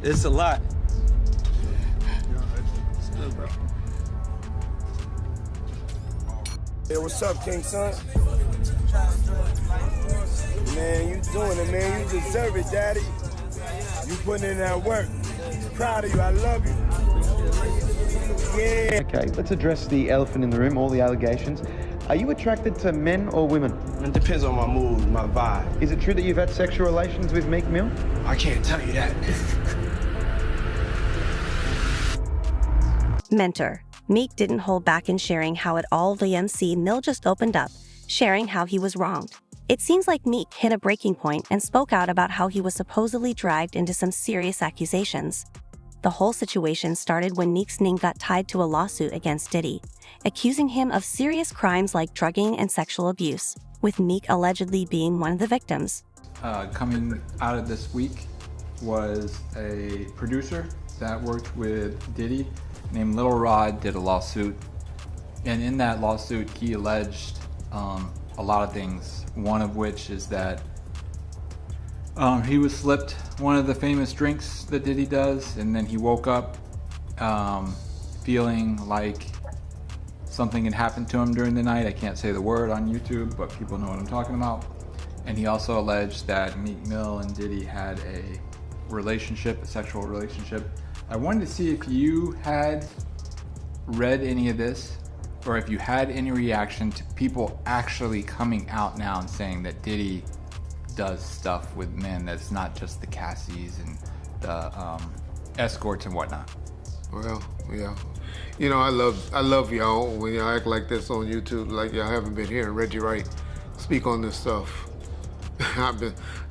It's a lot. It's good, bro. Hey, what's up, King Son? Man, you doing it, man. You deserve it, Daddy. You putting in that work. Proud of you. I love you. Yeah. Okay, let's address the elephant in the room, all the allegations. Are you attracted to men or women? It depends on my mood, my vibe. Is it true that you've had sexual relations with Meek Mill? I can't tell you that. Mentor. Meek didn't hold back in sharing how it all VMC Mill just opened up, sharing how he was wronged. It seems like Meek hit a breaking point and spoke out about how he was supposedly dragged into some serious accusations. The whole situation started when Meek's name got tied to a lawsuit against Diddy, accusing him of serious crimes like drugging and sexual abuse, with Meek allegedly being one of the victims. Coming out of this week was a producer that worked with Diddy named Lil Rod, did a lawsuit. And in that lawsuit, he alleged a lot of things. One of which is that he was slipped one of the famous drinks that Diddy does, and then he woke up feeling like something had happened to him during the night. I can't say the word on YouTube, but people know what I'm talking about. And he also alleged that Meek Mill and Diddy had a relationship, a sexual relationship. I wanted to see if you had read any of this, or if you had any reaction to people actually coming out now and saying that Diddy does stuff with men that's not just the Cassies and the escorts and whatnot. Well, yeah. You know, I love y'all when y'all act like this on YouTube, like y'all haven't been hearing Reggie Wright speak on this stuff.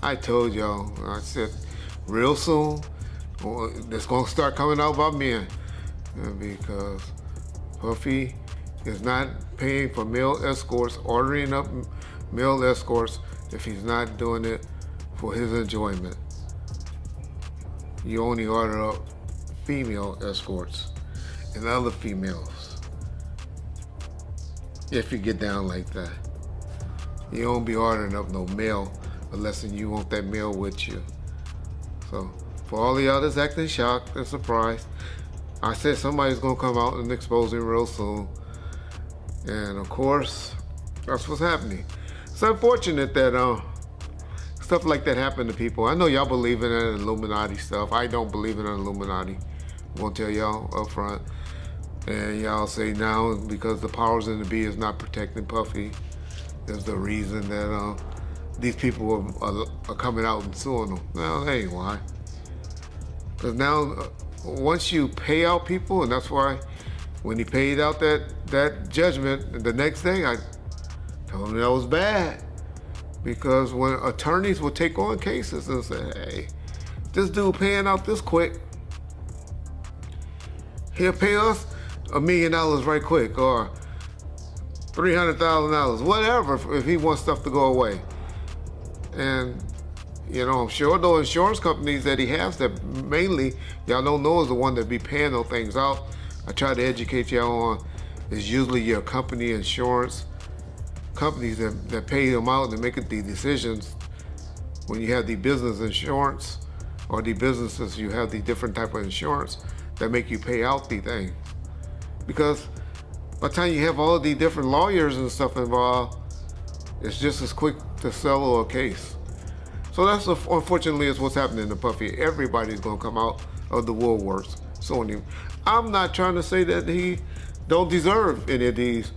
I told y'all, I said, real soon, it's gonna start coming out about men, because Puffy is not paying for male escorts, ordering up male escorts if he's not doing it for his enjoyment. You only order up female escorts and other females if you get down like that. You don't be ordering up no male unless you want that male with you. So for all the others acting shocked and surprised, I said somebody's gonna come out and expose him real soon. And of course, that's what's happening. It's unfortunate that stuff like that happened to people. I know y'all believe in that Illuminati stuff. I don't believe in an Illuminati. I'm gonna tell y'all up front. And y'all say now because the powers in the be is not protecting Puffy is the reason that these people are coming out and suing them. No, that ain't why. Because now, once you pay out people, and that's why when he paid out that judgment, the next day I told him that was bad. Because when attorneys would take on cases and say, hey, this dude paying out this quick, he'll pay us $1 million right quick, or $300,000, whatever, if he wants stuff to go away. And, you know, I'm sure those insurance companies that he has that mainly, y'all don't know is the one that be paying those things out. I try to educate y'all on, is usually your company insurance companies that pay them out and make the decisions when you have the business insurance or the businesses, you have the different type of insurance that make you pay out the thing. Because by the time you have all the different lawyers and stuff involved, it's just as quick to settle a case. So that's unfortunately is what's happening to Puffy. Everybody's gonna come out of the woodworks suing him. I'm not trying to say that he don't deserve any of these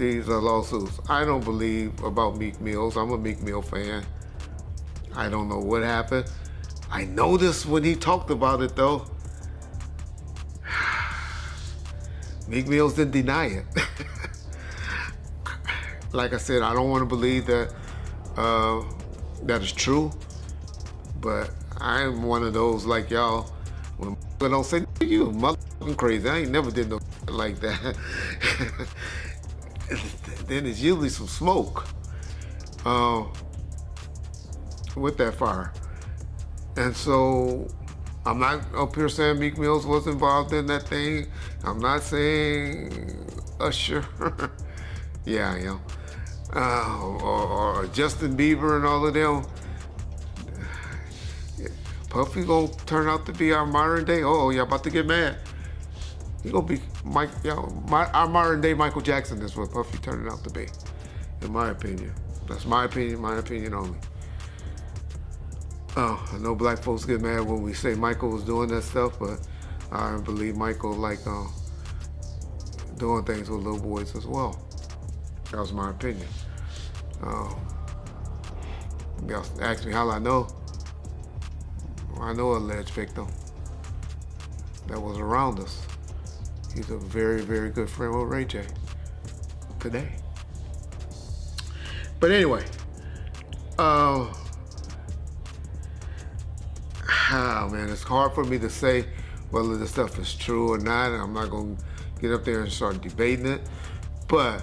lawsuits. I don't believe about Meek Mills. I'm a Meek Mill fan. I don't know what happened. I noticed when he talked about it though, Meek Mills didn't deny it. Like I said, I don't want to believe that that is true, but I'm one of those like y'all. When I don't say you motherfucking crazy, I ain't never did no like that. Then it's usually some smoke with that fire. And so I'm not up here saying Meek Mills was involved in that thing. I'm not saying Usher. Yeah, I am. Or Justin Bieber and all of them. Puffy gonna turn out to be our modern day. Oh, y'all about to get mad. He gonna be our modern day Michael Jackson is what Puffy turning out to be, in my opinion. That's my opinion only. Oh, I know black folks get mad when we say Michael was doing that stuff, but I believe Michael like doing things with little boys as well. That was my opinion. Y'all asked me how I know. I know an alleged victim that was around us. He's a very, very good friend with Ray J today. But anyway, man, it's hard for me to say whether this stuff is true or not, and I'm not gonna get up there and start debating it, But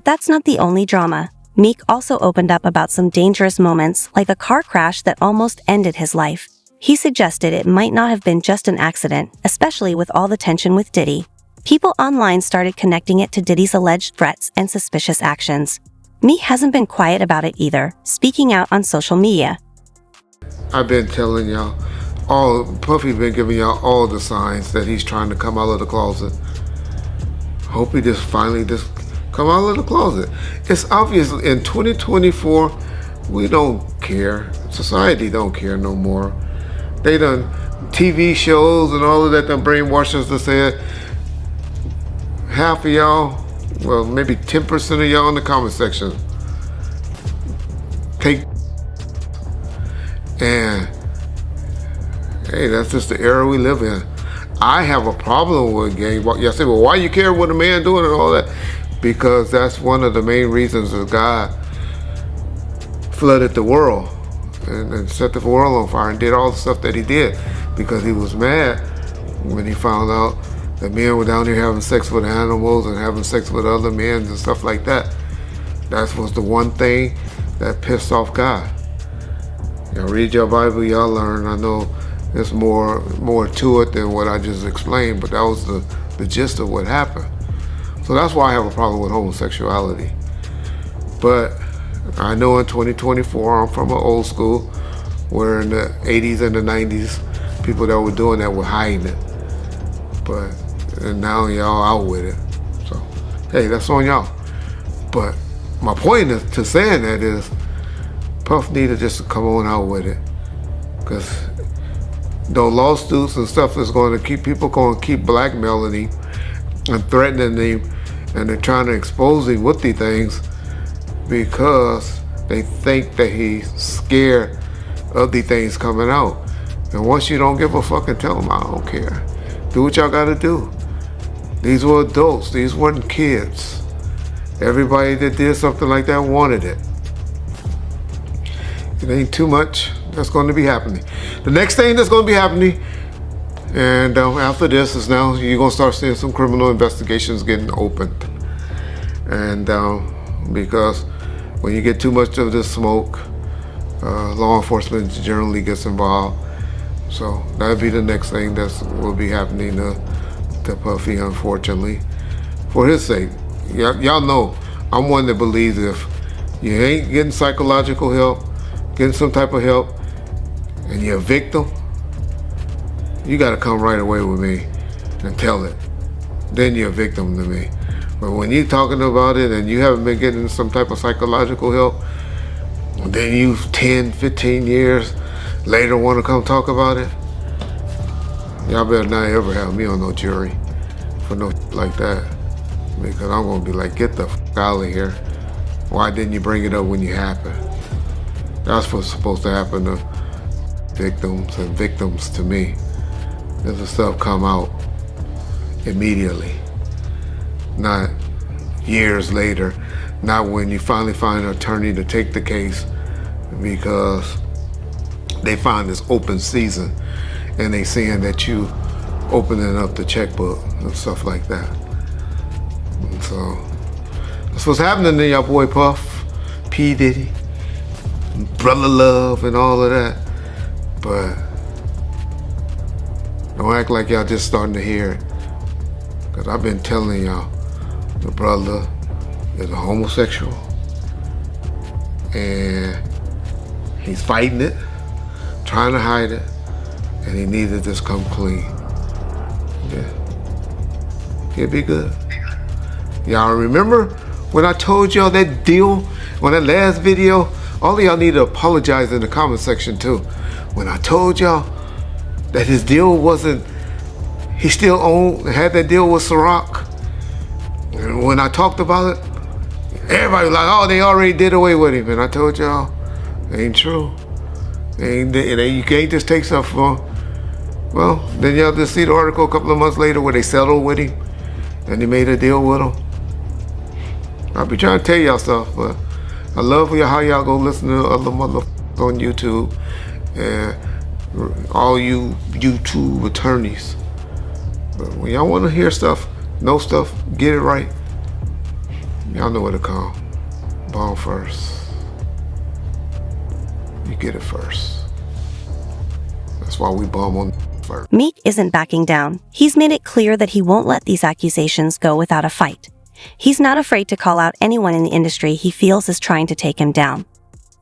that's not the only drama. Meek also opened up about some dangerous moments, like a car crash that almost ended his life. He suggested it might not have been just an accident, especially with all the tension with Diddy. People online started connecting it to Diddy's alleged threats and suspicious actions. Meek hasn't been quiet about it either, speaking out on social media. I've been telling y'all, Puffy's been giving y'all all the signs that he's trying to come out of the closet. Hope he finally come out of the closet. It's obvious in 2024, we don't care. Society don't care no more. They done TV shows and all of that done brainwashed us to say it. Half of y'all, well, maybe 10% of y'all in the comment section take, and hey, that's just the era we live in. I have a problem with gang. Y'all say, well, why you care what a man doing and all that? Because that's one of the main reasons that God flooded the world and set the world on fire and did all the stuff that he did, because he was mad when he found out that men were down here having sex with animals and having sex with other men and stuff like that. That was the one thing that pissed off God. Y'all read your Bible, y'all learn. I know there's more to it than what I just explained, but that was the gist of what happened. So that's why I have a problem with homosexuality. But I know in 2024, I'm from an old school, where in the 80s and the 90s, people that were doing that were hiding it. And now y'all out with it. So, hey, that's on y'all. But my point to saying that is, Puff needed just to come on out with it. Because those lawsuits and stuff is going to keep blackmailing him and threatening him, and they're trying to expose him with these things because they think that he's scared of these things coming out. And once you don't give a fuck and tell them, I don't care. Do what y'all gotta do. These were adults, these weren't kids. Everybody that did something like that wanted it. It ain't too much that's going to be happening. The next thing that's going to be happening, and after this, is now you're going to start seeing some criminal investigations getting opened. And because when you get too much of this smoke, law enforcement generally gets involved. So that'll be the next thing that will be happening to Puffy, unfortunately, for his sake. Y'all know I'm one that believes if you ain't getting psychological help, getting some type of help, and you're a victim, you gotta come right away with me and tell it. Then you're a victim to me. But when you're talking about it and you haven't been getting some type of psychological help, then you 10, 15 years later want to come talk about it, y'all better not ever have me on no jury for no like that. Because I'm gonna be like, get the fuck out of here. Why didn't you bring it up when you happened? That's what's supposed to happen to victims and victims to me. This stuff come out immediately, not years later, not when you finally find an attorney to take the case because they find this open season and they seeing that you opening up the checkbook and stuff like that. And so that's what's happening to y'all boy Puff, P. Diddy, Brother Love and all of that. But don't act like y'all just starting to hear it. Because I've been telling y'all, the brother is a homosexual. And he's fighting it, trying to hide it, and he needs to just come clean. Yeah. He'll be good. Y'all remember when I told y'all that deal, when that last video? All of y'all need to apologize in the comment section too. When I told y'all that his deal wasn't, he still had that deal with Ciroc. And when I talked about it, everybody was like, oh, they already did away with him. And I told y'all, it ain't true. You can't just take stuff from, well, then y'all just see the article a couple of months later where they settled with him and they made a deal with him. I'll be trying to tell y'all stuff, but I love how y'all go listen to other motherfuckers on YouTube and all you YouTube attorneys. But when y'all want to hear stuff, know stuff, get it right, y'all know what to call. Bomb first. You get it first. That's why we bomb on first. Meek isn't backing down. He's made it clear that he won't let these accusations go without a fight. He's not afraid to call out anyone in the industry he feels is trying to take him down.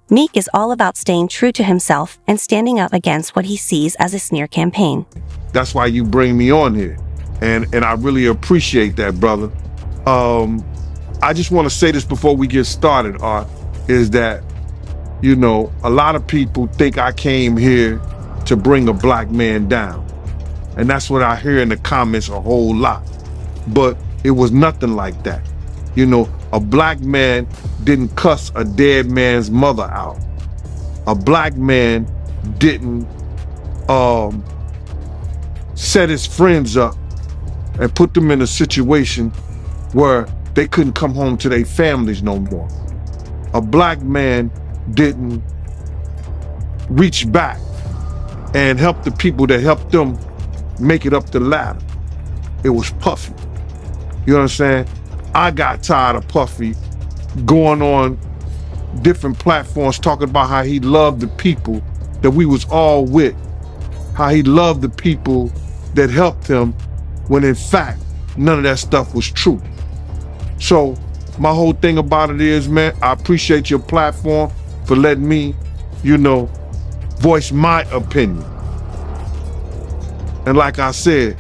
Meek is all about staying true to himself and standing up against what he sees as a smear campaign. That's why you bring me on here. And I really appreciate that, brother. I just want to say this before we get started, Art, is that, you know, a lot of people think I came here to bring a black man down. And that's what I hear in the comments a whole lot. But it was nothing like that. You know, a black man didn't cuss a dead man's mother out. A black man didn't set his friends up and put them in a situation where they couldn't come home to their families no more. A black man didn't reach back and help the people that helped them make it up the ladder. It was Puffy. You know what I'm saying? I got tired of Puffy going on different platforms talking about how he loved the people that we was all with, how he loved the people that helped him, when in fact, none of that stuff was true. So my whole thing about it is, man, I appreciate your platform for letting me, you know, voice my opinion. And like I said,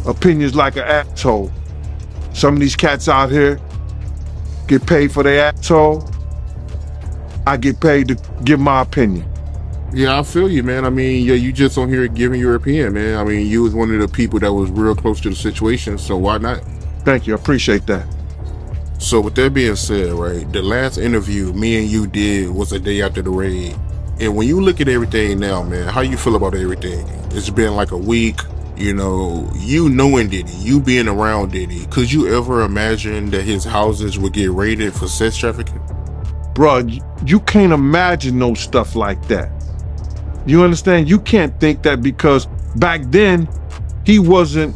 opinions like an asshole. Some of these cats out here get paid for their asshole. I get paid to give my opinion. Yeah, I feel you, man. I mean, yeah, you just on here giving your opinion, man. I mean, you was one of the people that was real close to the situation, so why not? Thank you, I appreciate that. So with that being said, right, the last interview me and you did was a day after the raid. And when you look at everything now, man, how you feel about everything? It's been like a week, you know, you knowing Diddy, you being around Diddy. Could you ever imagine that his houses would get raided for sex trafficking? Bruh, you can't imagine no stuff like that. You understand? You can't think that, because back then, he wasn't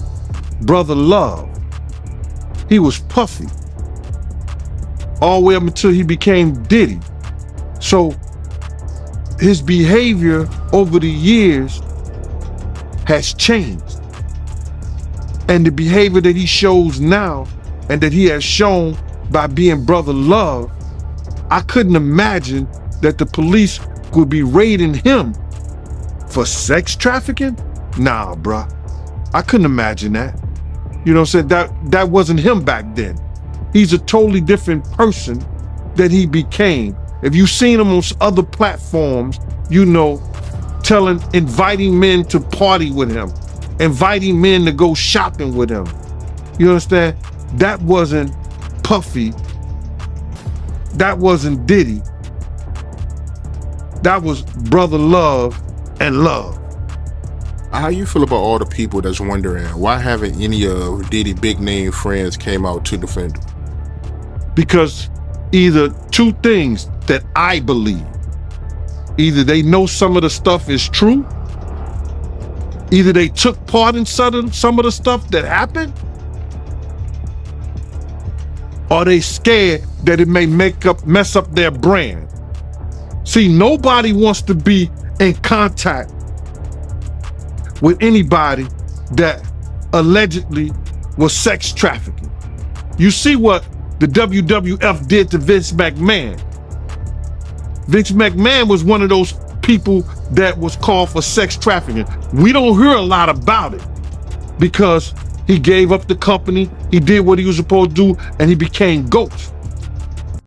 Brother Love. He was Puffy. All the way up until he became Diddy. So his behavior over the years has changed. And the behavior that he shows now, and that he has shown by being Brother Love, I couldn't imagine that the police would be raiding him for sex trafficking? Nah, bruh. I couldn't imagine that. You know what I'm saying? That wasn't him back then. He's a totally different person that he became. If you've seen him on other platforms, you know, inviting men to party with him, inviting men to go shopping with him. You understand? That wasn't Puffy. That wasn't Diddy. That was Brother Love and Love. How you feel about all the people that's wondering why haven't any of Diddy big name friends came out to defend him? Because either two things that I believe. Either they know some of the stuff is true, either they took part in some of the stuff that happened, or they scared that it may mess up their brand. See, nobody wants to be in contact with anybody that allegedly was sex trafficking. You see what the WWF did to Vince McMahon. Vince McMahon was one of those people that was called for sex trafficking. We don't hear a lot about it because he gave up the company, he did what he was supposed to do, and he became Ghost.